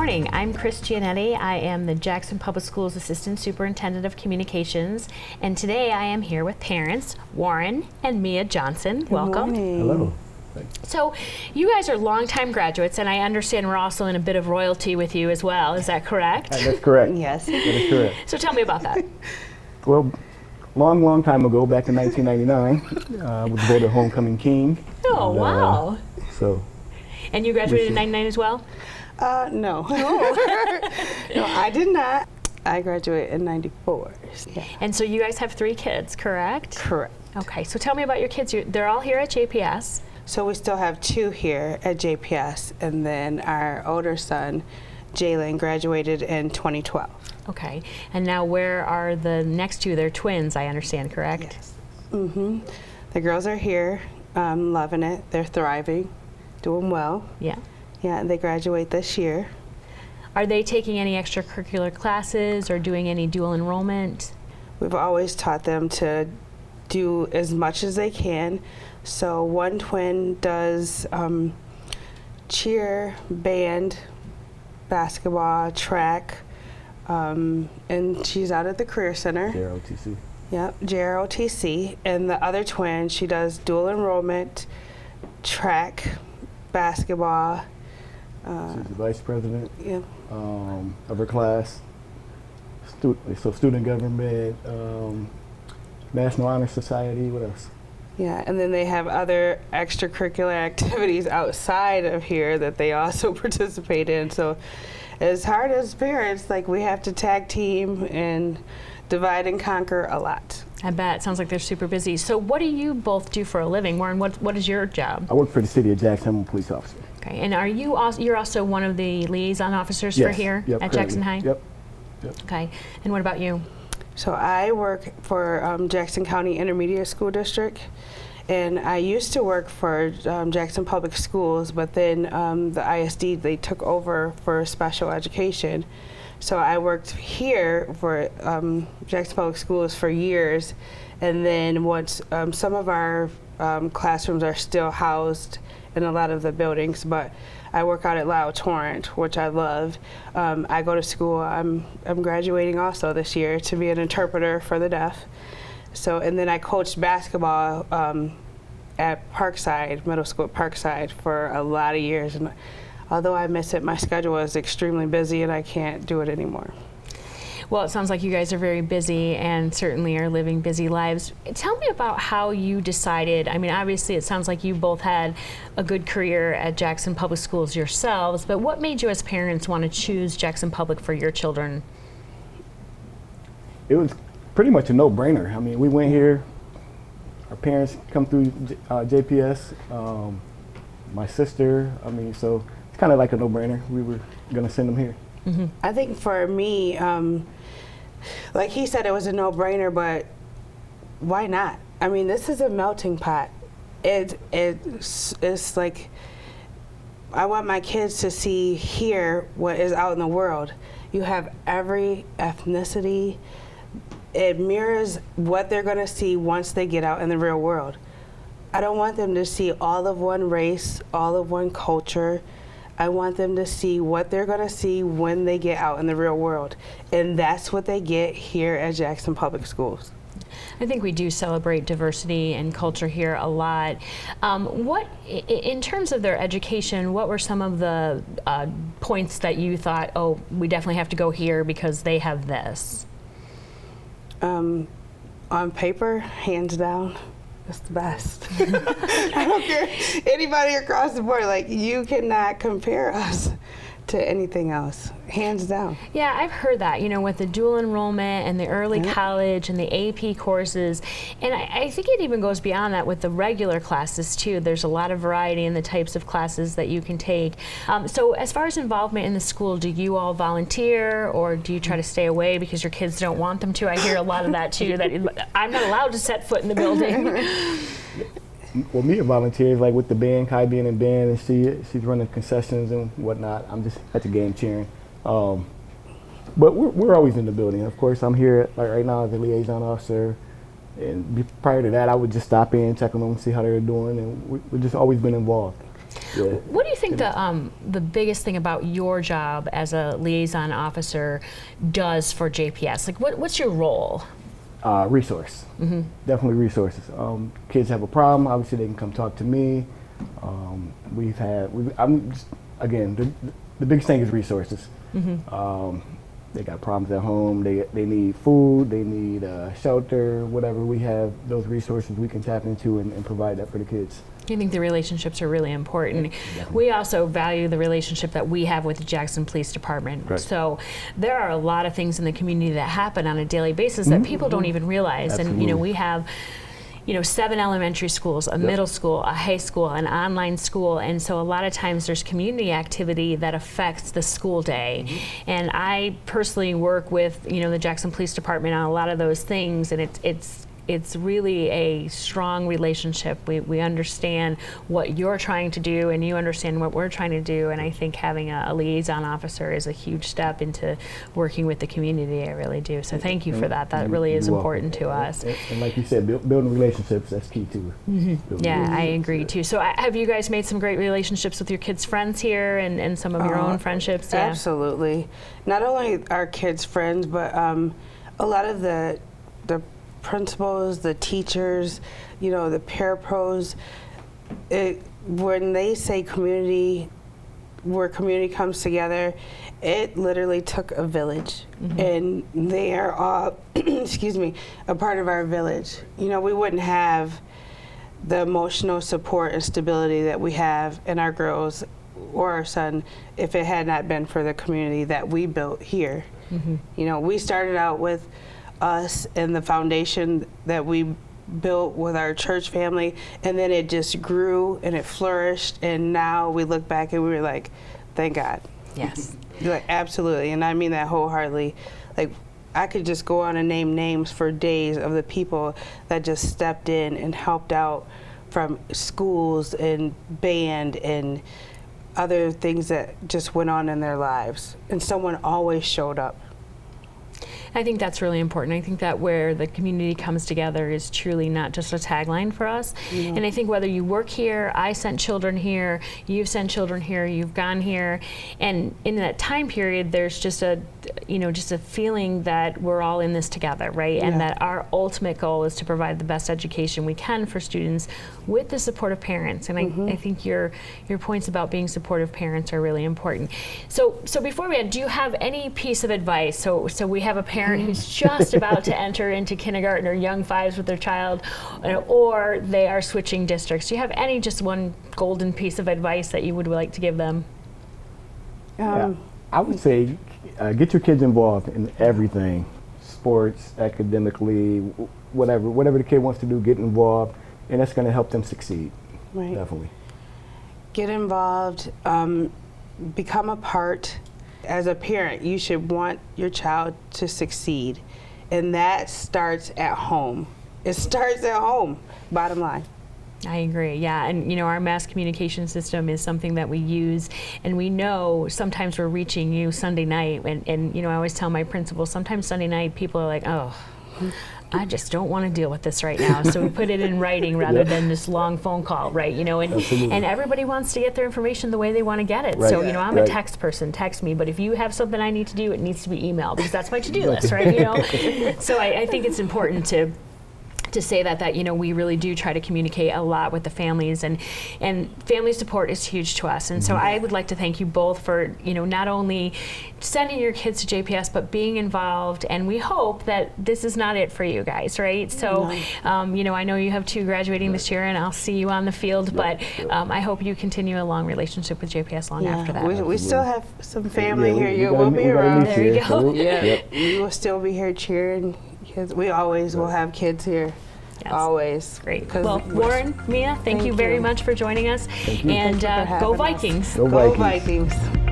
morning. I'm Chris Gianetti. I am the Jackson Public Schools Assistant Superintendent of Communications, and today I am here with parents Warren and Mia Johnson. Good Welcome. Morning. Hello. So you guys are longtime graduates, and I understand we're also in a bit of royalty with you as well. Is that correct? That's correct. Yes. That is correct. So tell me about that. Well, long time ago, back in 1999, I was voted homecoming king. Oh, And, wow. So, And you graduated in 99 as well? No. No, I did not. I graduated in 94. Yeah. And so you guys have 3 kids, correct? Correct. Okay, so tell me about your kids. They're all here at JPS. So we still have 2 here at JPS, and then our older son, Jalen, graduated in 2012. Okay, and now where are the next 2? They're twins, I understand, correct? Yes. Mm-hmm. The girls are here, loving it. They're thriving, doing well. Yeah. Yeah, and they graduate this year. Are they taking any extracurricular classes or doing any dual enrollment? We've always taught them to do as much as they can. So one twin does cheer, band, basketball, track, and she's out at the Career Center. JROTC. Yep, JROTC. And the other twin, she does dual enrollment, track, basketball. She's the vice president Yeah. of her class. So student government, National Honor Society, what else? Yeah, and then they have other extracurricular activities outside of here that they also participate in. So as hard as parents, like, we have to tag team and divide and conquer a lot. I bet. Sounds like they're super busy. So what do you both do for a living? Warren, what is your job? I work for the city of Jackson. I'm a police officer. Okay, and are you also, you're also one of the liaison officers for Yes. here Yep, at currently. Jackson High? Yep. Okay, and what about you? So I work for Jackson County Intermediate School District, and I used to work for Jackson Public Schools, but then the ISD, they took over for special education. So I worked here for Jackson Public Schools for years, and then once some of our classrooms are still housed in a lot of the buildings, but I work out at Lyle Torrent, which I love. I go to school. I'm graduating also this year to be an interpreter for the deaf. So, and then I coached basketball at Parkside, middle school at Parkside, for a lot of years. And although I miss it, my schedule is extremely busy and I can't do it anymore. Well, it sounds like you guys are very busy and certainly are living busy lives. Tell me about how you decided. I mean, obviously, it sounds like you both had a good career at Jackson Public Schools yourselves, but what made you as parents want to choose Jackson Public for your children? It was pretty much a no-brainer. I mean, we went here. Our parents come through JPS. My sister. I mean, so it's kind of like a no-brainer. We were gonna send them here. Mm-hmm. I think for me, like he said, it was a no-brainer, but why not? I mean, this is a melting pot. It's like, I want my kids to see here what is out in the world. You have every ethnicity. It mirrors what they're going to see once they get out in the real world. I don't want them to see all of one race, all of one culture. I want them to see what they're going to see when they get out in the real world. And that's what they get here at Jackson Public Schools. I think we do celebrate diversity and culture here a lot. In terms of their education, what were some of the points that you thought, oh, we definitely have to go here because they have this? On paper, hands down, it's the best. I don't care anybody across the board. Like, you cannot compare us to anything else, hands down. Yeah, I've heard that, you know, with the dual enrollment and the early college and the AP courses. And I think it even goes beyond that with the regular classes too. There's a lot of variety in the types of classes that you can take. So as far as involvement in the school, do you all volunteer or do you try to stay away because your kids don't want them to? I hear a lot of that too, that I'm not allowed to set foot in the building. Well, Mia volunteers, like with the band, Kai being in band, and she's running concessions and whatnot. I'm just at the game cheering. But we're always in the building. Of course, I'm here like right now as a liaison officer. And prior to that, I would just stop in, check on them, see how they were doing, and we've just always been involved. Yeah. What do you think the biggest thing about your job as a liaison officer does for JPS? Like, what's your role? Resource. Definitely resources. Kids have a problem, obviously they can come talk to me. Again, the biggest thing is resources. They got problems at home, they need food, they need shelter, whatever. We have those resources we can tap into and provide that for the kids. I think the relationships are really important. We also value the relationship that we have with the Jackson Police Department. Right. So there are a lot of things in the community that happen on a daily basis that people don't even realize. Absolutely. And you know, we have 7 elementary schools, a middle school, a high school, an online school, and so a lot of times there's community activity that affects the school day. And I personally work with the Jackson Police Department on a lot of those things, and it's really a strong relationship. We understand what you're trying to do, and you understand what we're trying to do, and I think having a liaison officer is a huge step into working with the community. I really do. So thank you for that. That really is important to us. And like you said, building relationships, that's key too. Yeah, I agree too. So have you guys made some great relationships with your kids' friends here and some of your own friendships? Yeah. Absolutely. Not only our kids' friends, but a lot of the principals, the teachers, the parapros. When they say community, where community comes together, it literally took a village, and they are all, excuse me, a part of our village. We wouldn't have the emotional support and stability that we have in our girls or our son if it had not been for the community that we built here. We started out with us and the foundation that we built with our church family, and then it just grew and it flourished, and now we look back and we were like, thank God. Yes. Like, absolutely, and I mean that wholeheartedly. Like, I could just go on and name names for days of the people that just stepped in and helped out, from schools and band and other things that just went on in their lives, and someone always showed up. I think that's really important. I think that where the community comes together is truly not just a tagline for us. And I think whether you work here, I sent children here, you've sent children here, you've gone here, and in that time period, there's just a feeling that we're all in this together, right? And that our ultimate goal is to provide the best education we can for students with the support of parents. And I think your points about being supportive parents are really important. So before we end, do you have any piece of advice? So we have a parent who's just about to enter into kindergarten or young fives with their child, or they are switching districts. Do you have just one golden piece of advice that you would like to give them? I would say get your kids involved in everything, sports, academically, whatever the kid wants to do, get involved, and that's going to help them succeed. Right. Definitely. Get involved, become a part. As a parent, you should want your child to succeed, and that starts at home. It starts at home, bottom line. I agree, yeah, and our mass communication system is something that we use, and we know sometimes we're reaching you Sunday night, and I always tell my principals, sometimes Sunday night people are like, oh, I just don't want to deal with this right now. So we put it in writing rather than this long phone call, right? And everybody wants to get their information the way they want to get it. Right. So, I'm a text person, text me. But if you have something I need to do, it needs to be email, because that's my to-do list, right? So I think it's important to say that we really do try to communicate a lot with the families, and family support is huge to us. And so I would like to thank you both for not only sending your kids to JPS but being involved, and we hope that this is not it for you guys, right? So I know you have 2 graduating this year, and I'll see you on the field, but I hope you continue a long relationship with JPS long after that. We still have some family here. We'll be around. There you go. We will still be here cheering. Kids. We always will have kids here. Yes. Always. Great. Well, Warren, Mia, thank you very much for joining us. And Thank you for go having us. Vikings. Go Go Vikings. Vikings.